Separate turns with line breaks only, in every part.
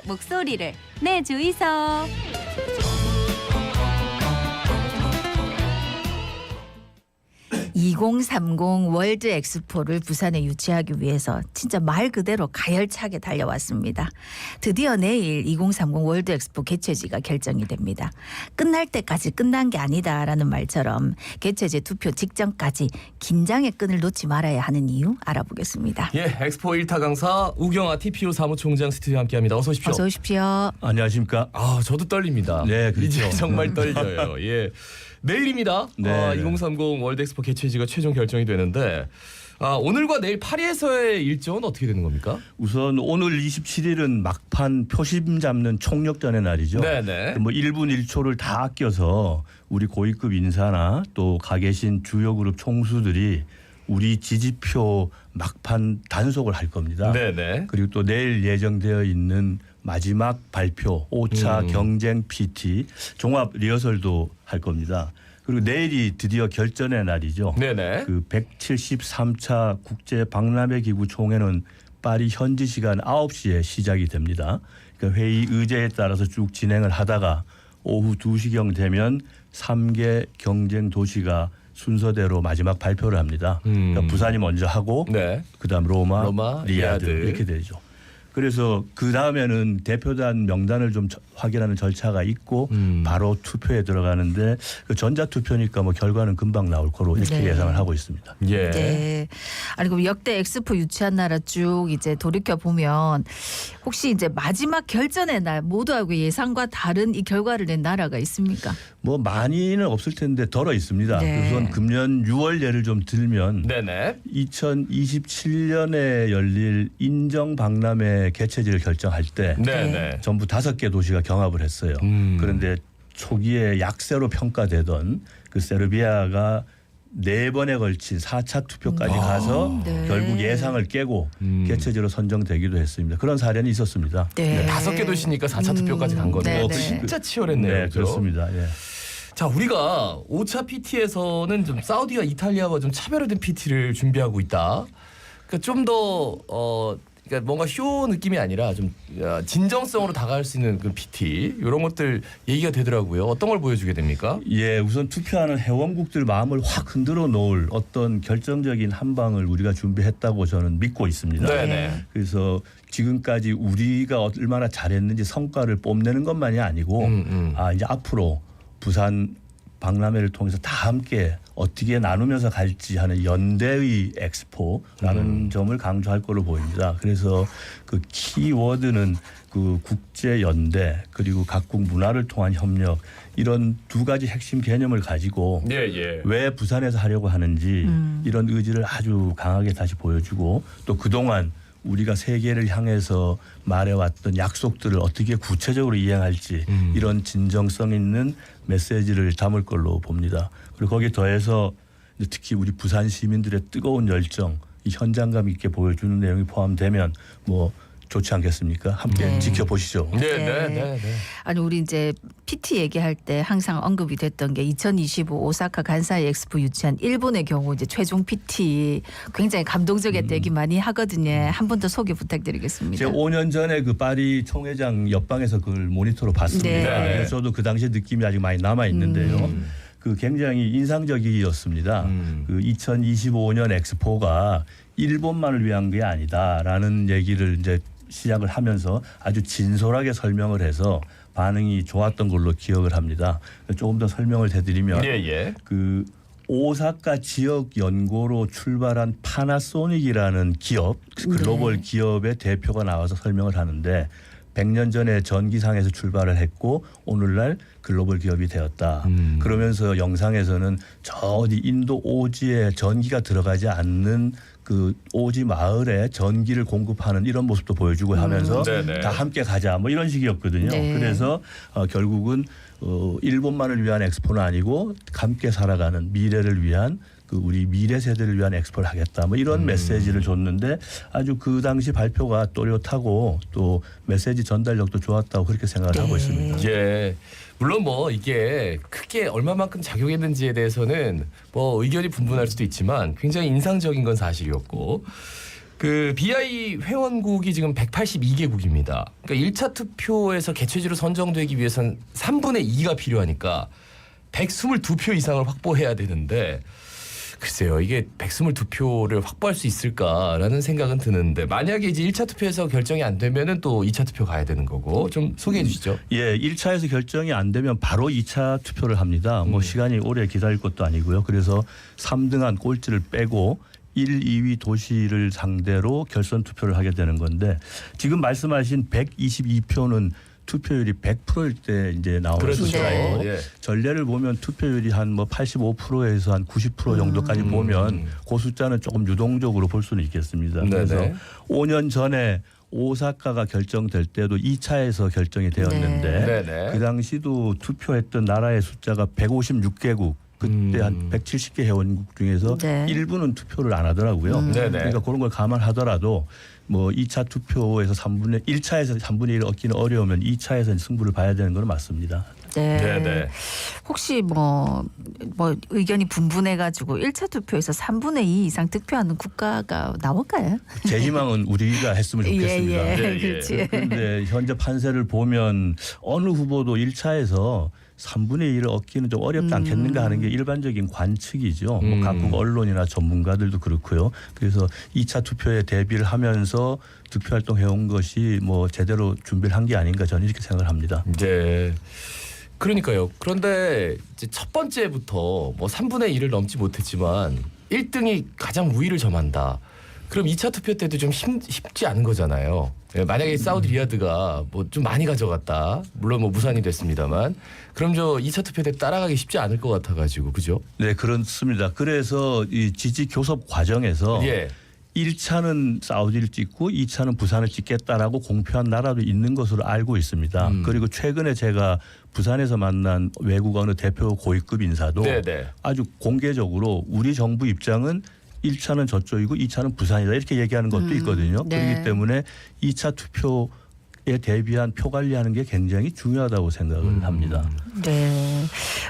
목소리를 내주이소.
2030 월드 엑스포를 부산에 유치하기 위해서 진짜 말 그대로 가열차게 달려왔습니다. 드디어 내일 2030 월드 엑스포 개최지가 결정이 됩니다. 끝날 때까지 끝난 게 아니다라는 말처럼 개최지 투표 직전까지 긴장의 끈을 놓지 말아야 하는 이유 알아보겠습니다.
예, 엑스포 1타 강사 우경아 TPO 사무총장 스튜디오에 함께합니다. 어서 오십시오.
어서 오십시오.
안녕하십니까?
아, 저도 떨립니다.
네, 그렇죠.
이제 정말 떨려요. 예, 내일입니다.
네.
2030 월드 엑스포 개최지가 최종 결정이 되는데 오늘과 내일 파리에서의 일정은 어떻게 되는 겁니까?
우선 오늘 27일은 막판 표심 잡는 총력전의 날이죠.
네네.
뭐 1분 1초를 다 아껴서 우리 고위급 인사나 또 가 계신 주요 그룹 총수들이 우리 지지표 막판 단속을 할 겁니다.
네네.
그리고 또 내일 예정되어 있는 마지막 발표 5차 경쟁 PT 종합 리허설도 할 겁니다. 그리고 내일이 드디어 결전의 날이죠.
네네.
그 173차 국제 박람회 기구 총회는 파리 현지 시간 9시에 시작이 됩니다. 그러니까 회의 의제에 따라서 쭉 진행을 하다가 오후 2시경 되면 3개 경쟁 도시가 순서대로 마지막 발표를 합니다. 그러니까 부산이 먼저 하고
네.
그다음 로마,
리야드.
이렇게 되죠. 그래서 그 다음에는 대표단 명단을 좀 확인하는 절차가 있고 바로 투표에 들어가는데 그 전자투표니까 뭐 결과는 금방 나올 거로 이렇게
네.
예상을 하고 있습니다.
예.
네. 아니 그럼 역대 엑스포 유치한 나라 쭉 이제 돌이켜 보면 혹시 이제 마지막 결전의 날 모두하고 예상과 다른 이 결과를 낸 나라가 있습니까?
뭐 많이는 없을 텐데 덜어 있습니다.
네.
우선 금년 6월 예를 좀 들면
네네.
2027년에 열릴 인정 박람회 개최지를 결정할 때
네네.
전부 5개 도시가 경합을 했어요. 그런데 초기에 약세로 평가되던 그 세르비아가 4번에 걸친 4차 투표까지 가서
네.
결국 예상을 깨고 개최지로 선정되기도 했습니다. 그런 사례는 있었습니다.
네.
5개 도시니까 4차 투표까지 간 거네요.
네, 네.
진짜 치열했네요.
네,
그죠?
그렇습니다. 예.
자, 우리가 5차 PT에서는 좀 사우디와 이탈리아와 좀 차별화된 PT를 준비하고 있다. 그러니까 좀 더 그러니까 뭔가 쇼 느낌이 아니라 좀 진정성으로 다가갈 수 있는 그 PT 이런 것들 얘기가 되더라고요. 어떤 걸 보여주게 됩니까?
예, 우선 투표하는 회원국들 마음을 확 흔들어 놓을 어떤 결정적인 한 방을 우리가 준비했다고 저는 믿고 있습니다.
네네.
그래서 지금까지 우리가 얼마나 잘했는지 성과를 뽐내는 것만이 아니고 이제 앞으로 부산 박람회를 통해서 다 함께 어떻게 나누면서 갈지 하는 연대의 엑스포라는 점을 강조할 걸로 보입니다. 그래서 그 키워드는 그 국제 연대 그리고 각국 문화를 통한 협력 이런 두 가지 핵심 개념을 가지고
예.
왜 부산에서 하려고 하는지 이런 의지를 아주 강하게 다시 보여주고 또 그동안 우리가 세계를 향해서 말해왔던 약속들을 어떻게 구체적으로 이행할지 이런 진정성 있는 메시지를 담을 걸로 봅니다. 그리고 거기에 더해서 특히 우리 부산 시민들의 뜨거운 열정, 이 현장감 있게 보여주는 내용이 포함되면 뭐 좋지 않겠습니까? 함께 지켜보시죠.
네.
아니 우리 이제 PT 얘기할 때 항상 언급이 됐던 게 2025 오사카 간사이 엑스포 유치한 일본의 경우 이제 최종 PT 굉장히 감동적이었다 얘기 많이 하거든요. 한 번 더 소개 부탁드리겠습니다.
제가 5년 전에 그 파리 총회장 옆방에서 그걸 모니터로 봤습니다.
네.
그래서 저도 그 당시의 느낌이 아직 많이 남아 있는데요. 그 굉장히 인상적이었습니다. 그 2025년 엑스포가 일본만을 위한 게 아니다라는 얘기를 이제 시작을 하면서 아주 진솔하게 설명을 해서 반응이 좋았던 걸로 기억을 합니다. 조금 더 설명을 해드리면 그 오사카 지역 연구로 출발한 파나소닉이라는 기업, 글로벌 기업의 대표가 나와서 설명을 하는데 100년 전에 전기상에서 출발을 했고 오늘날 글로벌 기업이 되었다. 그러면서 영상에서는 저 어디 인도 오지에 전기가 들어가지 않는 그 오지 마을에 전기를 공급하는 이런 모습도 보여주고 하면서 다 함께 가자 뭐 이런 식이었거든요.
네.
그래서 결국은 일본만을 위한 엑스포는 아니고 함께 살아가는 미래를 위한 그 우리 미래 세대를 위한 엑스포를 하겠다 뭐 이런 메시지를 줬는데 아주 그 당시 발표가 또렷하고 또 메시지 전달력도 좋았다고 그렇게 생각을 하고 있습니다.
예. 물론 뭐 이게 크게 얼마만큼 작용했는지에 대해서는 뭐 의견이 분분할 수도 있지만 굉장히 인상적인 건 사실이었고 그 BI 회원국이 지금 182개국입니다. 그러니까 1차 투표에서 개최지로 선정되기 위해서는 3분의 2가 필요하니까 122표 이상을 확보해야 되는데 글쎄요. 이게 122표를 확보할 수 있을까라는 생각은 드는데 만약에 이제 1차 투표에서 결정이 안 되면은 또 2차 투표 가야 되는 거고 좀 소개해 주시죠.
예, 1차에서 결정이 안 되면 바로 2차 투표를 합니다. 뭐 시간이 오래 기다릴 것도 아니고요. 그래서 3등한 꼴찌를 빼고 1, 2위 도시를 상대로 결선 투표를 하게 되는 건데 지금 말씀하신 122표는 투표율이 100%일 때 이제 나오는
그렇죠.
숫자예요.
예.
전례를 보면 투표율이 한 뭐 85%에서 한 90% 정도까지 보면 그 숫자는 조금 유동적으로 볼 수는 있겠습니다. 그래서
네네.
5년 전에 오사카가 결정될 때도 2차에서 결정이 되었는데
네네.
그 당시도 투표했던 나라의 숫자가 156개국 그때 한 170개 회원국 중에서
네.
일부는 투표를 안 하더라고요.
네네.
그러니까 그런 걸 감안하더라도 뭐 2차 투표에서 1차에서 3분의 1을 얻기는 어려우면 2차에서 승부를 봐야 되는 건 맞습니다.
네.
네네.
혹시 뭐 의견이 분분해가지고 1차 투표에서 3분의 2 이상 득표하는 국가가 나올까요?
제 희망은 우리가 했으면 좋겠습니다.
예,
예, 예.
그렇지.
그런데 현재 판세를 보면 어느 후보도 1차에서 3분의 1을 얻기는 좀 어렵지 않겠는가 하는 게 일반적인 관측이죠. 뭐 각국 언론이나 전문가들도 그렇고요. 그래서 2차 투표에 대비를 하면서 득표활동 해온 것이 뭐 제대로 준비를 한 게 아닌가 저는 이렇게 생각을 합니다.
이제 그러니까요. 그런데 이제 첫 번째부터 뭐 3분의 1을 넘지 못했지만 1등이 가장 우위를 점한다. 그럼 2차 투표 때도 좀 쉽지 않은 거잖아요. 예, 만약에 사우디 리야드가 뭐 좀 많이 가져갔다. 물론 뭐 무산이 됐습니다만 그럼 저 2차 투표 때 따라가기 쉽지 않을 것 같아가지고 그죠?
네, 그렇습니다. 그래서 이 지지 교섭 과정에서
예.
1차는 사우디를 찍고 2차는 부산을 찍겠다라고 공표한 나라도 있는 것으로 알고 있습니다. 그리고 최근에 제가 부산에서 만난 외국 어느 대표 고위급 인사도
네네.
아주 공개적으로 우리 정부 입장은 1차는 저쪽이고 2차는 부산이다 이렇게 얘기하는 것도 있거든요.
네.
그렇기 때문에 2차 투표에 대비한 표 관리하는 게 굉장히 중요하다고 생각을 합니다.
네.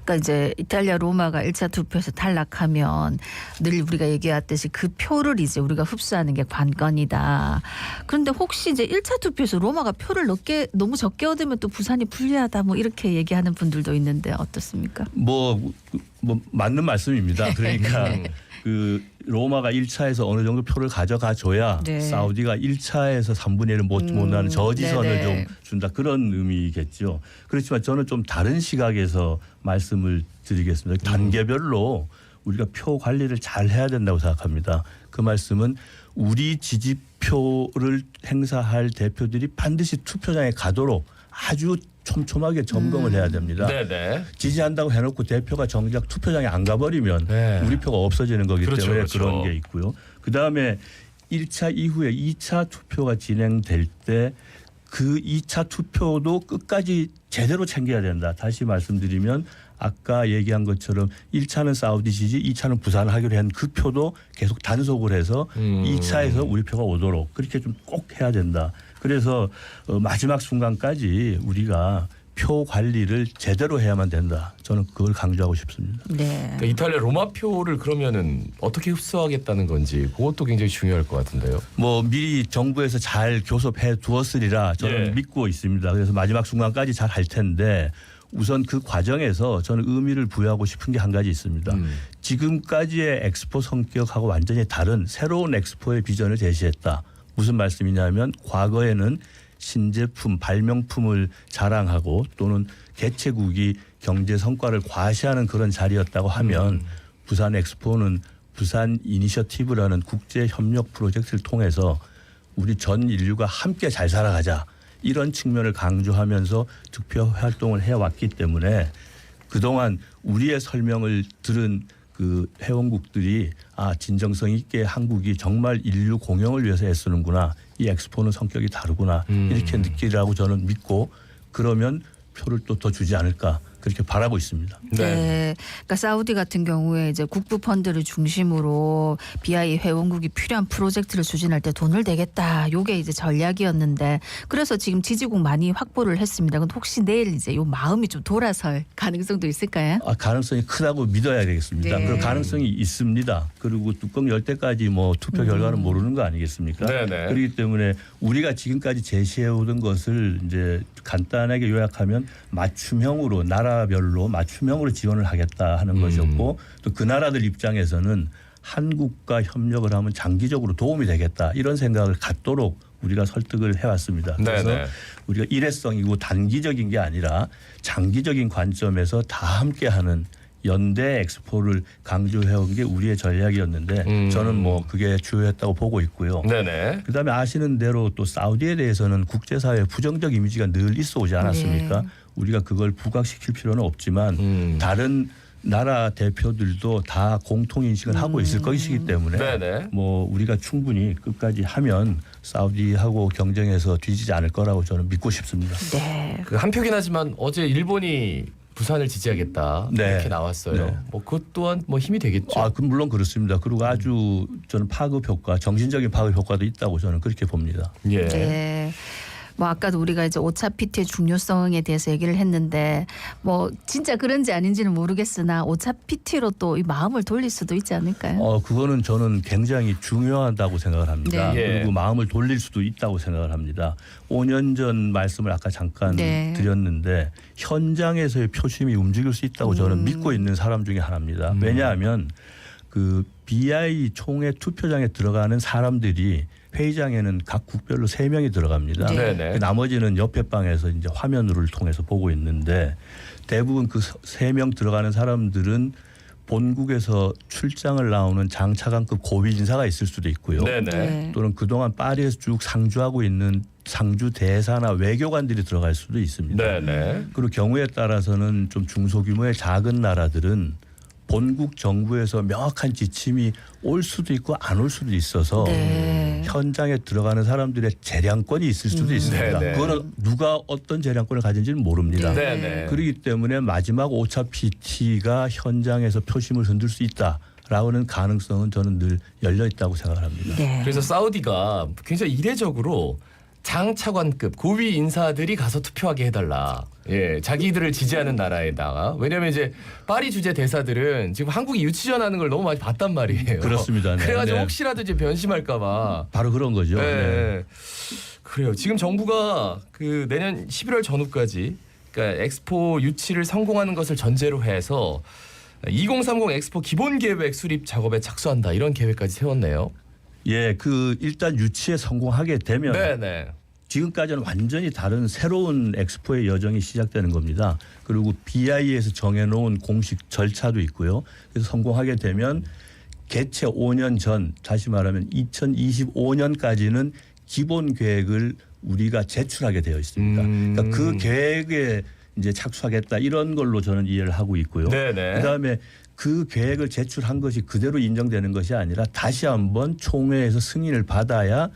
그러니까 이제 이탈리아 로마가 1차 투표에서 탈락하면 늘 우리가 얘기했듯이 그 표를 이제 우리가 흡수하는 게 관건이다. 그런데 혹시 이제 1차 투표에서 로마가 표를 너무 적게 얻으면 또 부산이 불리하다 뭐 이렇게 얘기하는 분들도 있는데 어떻습니까?
뭐 맞는 말씀입니다. 그러니까 그 로마가 1차에서 어느 정도 표를 가져가 줘야
네.
사우디가 1차에서 3분의 1을 못 나는 저지선을
네네.
좀 준다 그런 의미겠죠. 그렇지만 저는 좀 다른 시각에서 말씀을 드리겠습니다. 단계별로 우리가 표 관리를 잘 해야 된다고 생각합니다. 그 말씀은 우리 지지표를 행사할 대표들이 반드시 투표장에 가도록 아주 촘촘하게 점검을 해야 됩니다.
네네.
지지한다고 해놓고 대표가 정작 투표장에 안 가버리면
네.
우리 표가 없어지는 거기
그렇죠,
때문에
그렇죠.
그런 게 있고요. 그다음에 1차 이후에 2차 투표가 진행될 때 그 2차 투표도 끝까지 제대로 챙겨야 된다. 다시 말씀드리면 아까 얘기한 것처럼 1차는 사우디 지지, 2차는 부산을 하기로 한 그 표도 계속 단속을 해서 2차에서 우리 표가 오도록 그렇게 좀 꼭 해야 된다. 그래서 마지막 순간까지 우리가 표 관리를 제대로 해야만 된다. 저는 그걸 강조하고 싶습니다.
네.
그러니까 이탈리아 로마 표를 그러면은 어떻게 흡수하겠다는 건지 그것도 굉장히 중요할 것 같은데요.
뭐 미리 정부에서 잘 교섭해 두었으리라 저는
예.
믿고 있습니다. 그래서 마지막 순간까지 잘 할 텐데 우선 그 과정에서 저는 의미를 부여하고 싶은 게 한 가지 있습니다. 지금까지의 엑스포 성격하고 완전히 다른 새로운 엑스포의 비전을 제시했다. 무슨 말씀이냐면 과거에는 신제품, 발명품을 자랑하고 또는 개최국이 경제 성과를 과시하는 그런 자리였다고 하면 부산 엑스포는 부산 이니셔티브라는 국제 협력 프로젝트를 통해서 우리 전 인류가 함께 잘 살아가자 이런 측면을 강조하면서 득표 활동을 해왔기 때문에 그동안 우리의 설명을 들은 그 회원국들이 진정성 있게 한국이 정말 인류 공영을 위해서 애쓰는구나. 이 엑스포는 성격이 다르구나. 이렇게 느끼라고 저는 믿고 그러면 표를 또 더 주지 않을까 그렇게 바라고 있습니다.
네. 그러니까 사우디 같은 경우에 이제 국부 펀드를 중심으로 BI 회원국이 필요한 프로젝트를 추진할 때 돈을 대겠다. 요게 이제 전략이었는데 그래서 지금 지지국 많이 확보를 했습니다. 근데 혹시 내일 이제 요 마음이 좀 돌아설 가능성도 있을까요?
가능성이 크다고 믿어야 되겠습니다.
네.
그 가능성이 있습니다. 그리고 뚜껑 열 때까지 뭐 투표 결과는 모르는 거 아니겠습니까?
네네.
그렇기 때문에 우리가 지금까지 제시해오던 것을 이제 간단하게 요약하면 맞춤형으로 나라별로 맞춤형으로 지원을 하겠다 하는 것이었고 또 그 나라들 입장에서는 한국과 협력을 하면 장기적으로 도움이 되겠다 이런 생각을 갖도록 우리가 설득을 해왔습니다. 그래서
네네.
우리가 일회성이고 단기적인 게 아니라 장기적인 관점에서 다 함께하는 연대 엑스포를 강조해온 게 우리의 전략이었는데 저는 뭐 그게 주요했다고 보고 있고요.
네네.
그다음에 아시는 대로 또 사우디에 대해서는 국제사회에 부정적 이미지가 늘 있어 오지 않았습니까?
네.
우리가 그걸 부각시킬 필요는 없지만 다른 나라 대표들도 다 공통인식을 하고 있을 것이기 때문에
네네.
뭐 우리가 충분히 끝까지 하면 사우디하고 경쟁해서 뒤지지 않을 거라고 저는 믿고 싶습니다.
네.
그 한표긴 하지만 어제 일본이 부산을 지지하겠다
네.
이렇게 나왔어요.
네.
뭐 그것 또한 뭐 힘이 되겠죠.
물론 그렇습니다. 그리고 아주 저는 파급 효과, 정신적인 파급 효과도 있다고 저는 그렇게 봅니다.
예.
네. 뭐 아까도 우리가 이제 5차 PT의 중요성에 대해서 얘기를 했는데 뭐 진짜 그런지 아닌지는 모르겠으나 5차 PT로 또 이 마음을 돌릴 수도 있지 않을까요?
그거는 저는 굉장히 중요하다고 생각을 합니다.
네.
예.
그리고 마음을 돌릴 수도 있다고 생각을 합니다. 5년 전 말씀을 아까 잠깐
네.
드렸는데 현장에서의 표심이 움직일 수 있다고 저는 믿고 있는 사람 중에 하나입니다. 왜냐하면 그 BI 총회 투표장에 들어가는 사람들이 회의장에는 각 국별로 3명이 들어갑니다.
네.
네네.
나머지는 옆에 방에서 이제 화면을 통해서 보고 있는데 대부분 그 3명 들어가는 사람들은 본국에서 출장을 나오는 장차관급 고위 인사가 있을 수도 있고요.
네네.
네.
또는 그동안 파리에서 쭉 상주하고 있는 상주 대사나 외교관들이 들어갈 수도 있습니다.
네네.
그리고 경우에 따라서는 좀 중소규모의 작은 나라들은 본국 정부에서 명확한 지침이 올 수도 있고 안 올 수도 있어서
네.
현장에 들어가는 사람들의 재량권이 있을 수도 있습니다.
네네.
그거는 누가 어떤 재량권을 가진지는 모릅니다.
네네.
그렇기 때문에 마지막 5차 PT가 현장에서 표심을 흔들 수 있다라는 가능성은 저는 늘 열려 있다고 생각을 합니다.
네.
그래서 사우디가 굉장히 이례적으로 장차관급 고위 인사들이 가서 투표하게 해달라. 예, 자기들을 지지하는 나라에다가 왜냐하면 이제 파리 주재 대사들은 지금 한국이 유치전하는 걸 너무 많이 봤단 말이에요.
그렇습니다. 네.
그래가지고
네.
혹시라도 이제 변심할까봐.
바로 그런 거죠.
네.
네.
그래요. 지금 정부가 그 내년 11월 전후까지 그러니까 엑스포 유치를 성공하는 것을 전제로 해서 2030 엑스포 기본 계획 수립 작업에 착수한다 이런 계획까지 세웠네요.
예, 그 일단 유치에 성공하게 되면
네네.
지금까지는 완전히 다른 새로운 엑스포의 여정이 시작되는 겁니다. 그리고 BI에서 정해놓은 공식 절차도 있고요. 그래서 성공하게 되면 개최 5년 전, 다시 말하면 2025년까지는 기본 계획을 우리가 제출하게 되어 있습니다. 그러니까 그 계획에 이제 착수하겠다 이런 걸로 저는 이해를 하고 있고요.
네네.
그다음에 그 계획을 제출한 것이 그대로 인정되는 것이 아니라 다시 한번 총회에서 승인을 받아야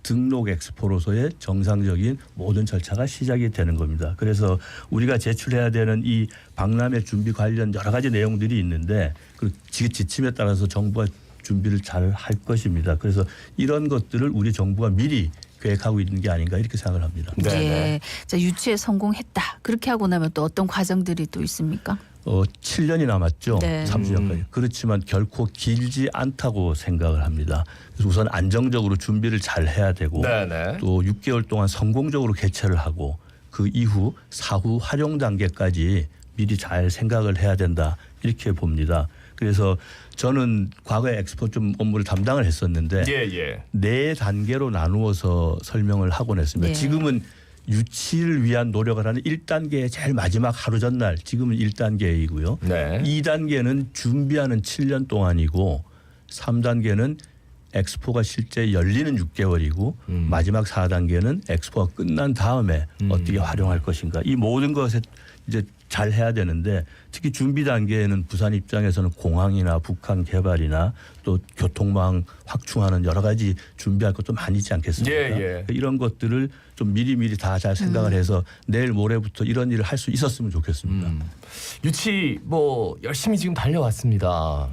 등록 엑스포로서의 정상적인 모든 절차가 시작이 되는 겁니다. 그래서 우리가 제출해야 되는 이 박람회 준비 관련 여러 가지 내용들이 있는데 그 지침에 따라서 정부가 준비를 잘 할 것입니다. 그래서 이런 것들을 우리 정부가 미리 계획하고 있는 게 아닌가 이렇게 생각을 합니다.
네네.
예. 자, 유치에 성공했다. 그렇게 하고 나면 또 어떤 과정들이 또 있습니까?
7년이 남았죠.
네.
3주년까지. 그렇지만 결코 길지 않다고 생각을 합니다. 그래서 우선 안정적으로 준비를 잘 해야 되고
네네.
또 6개월 동안 성공적으로 개최를 하고 그 이후 사후 활용 단계까지 미리 잘 생각을 해야 된다 이렇게 봅니다. 그래서 저는 과거에 엑스포 좀 업무를 담당을 했었는데
예.
4단계로 나누어서 설명을 하곤 했습니다.
네.
지금은 유치를 위한 노력을 하는 1단계의 제일 마지막 하루 전날 지금은 1단계이고요.
네.
2단계는 준비하는 7년 동안이고 3단계는 엑스포가 실제 열리는 6개월이고 마지막 4단계는 엑스포가 끝난 다음에 어떻게 활용할 것인가. 이 모든 것에 이제 잘 해야 되는데 특히 준비 단계에는 부산 입장에서는 공항이나 북한 개발이나 또 교통망 확충하는 여러 가지 준비할 것도 많이 있지 않겠습니까?
예.
이런 것들을 좀 미리미리 다 잘 생각을 해서 내일 모레부터 이런 일을 할 수 있었으면 좋겠습니다.
유치 뭐 열심히 지금 달려왔습니다.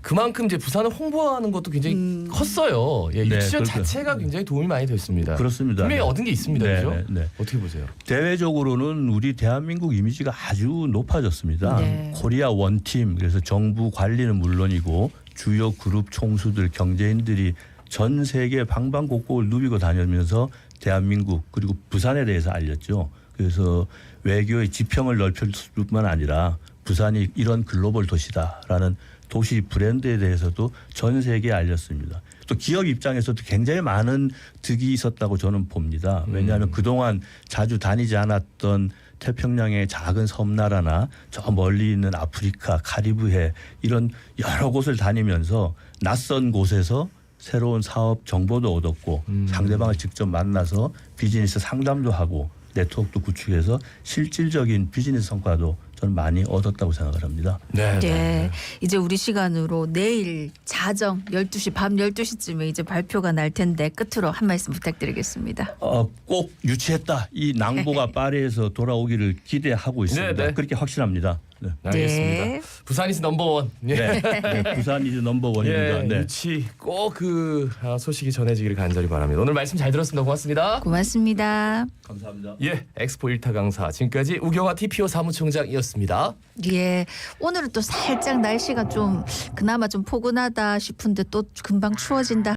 그만큼 이제 부산을 홍보하는 것도 굉장히 컸어요. 예,
네,
유치전
그렇죠.
자체가 굉장히 도움이 많이 됐습니다.
그렇습니다.
분명히
네.
얻은 게 있습니다.
네,
그죠?
네, 네.
어떻게 보세요?
대외적으로는 우리 대한민국 이미지가 아주 높아졌습니다.
네.
코리아 원팀, 그래서 정부 관리는 물론이고 주요 그룹 총수들, 경제인들이 전 세계 방방곡곡을 누비고 다니면서 대한민국 그리고 부산에 대해서 알렸죠. 그래서 외교의 지평을 넓힐 뿐만 아니라 부산이 이런 글로벌 도시다라는 도시 브랜드에 대해서도 전 세계에 알렸습니다. 또 기업 입장에서도 굉장히 많은 득이 있었다고 저는 봅니다. 왜냐하면 그동안 자주 다니지 않았던 태평양의 작은 섬나라나 저 멀리 있는 아프리카, 카리브해 이런 여러 곳을 다니면서 낯선 곳에서 새로운 사업 정보도 얻었고 상대방을 직접 만나서 비즈니스 상담도 하고 네트워크도 구축해서 실질적인 비즈니스 성과도 저는 많이 얻었다고 생각을 합니다.
네.
네. 이제 우리 시간으로 내일 자정 12시 밤 12시쯤에 이제 발표가 날 텐데 끝으로 한 말씀 부탁드리겠습니다.
꼭 유치했다. 이 낭보가 파리에서 돌아오기를 기대하고 있습니다.
네, 네.
그렇게 확신합니다. 네.
알겠습니다.
네.
부산 이즈 넘버원. 예.
네. 부산 이즈 넘버원입니다.
예,
네.
유치 꼭 그 소식이 전해지기를 간절히 바랍니다. 오늘 말씀 잘 들었습니다. 고맙습니다.
고맙습니다.
감사합니다.
예, 엑스포 1타 강사 지금까지 우경화 TPO 사무총장이었습니다.
예, 오늘은 또 살짝 날씨가 좀 그나마 좀 포근하다 싶은데 또 금방 추워진다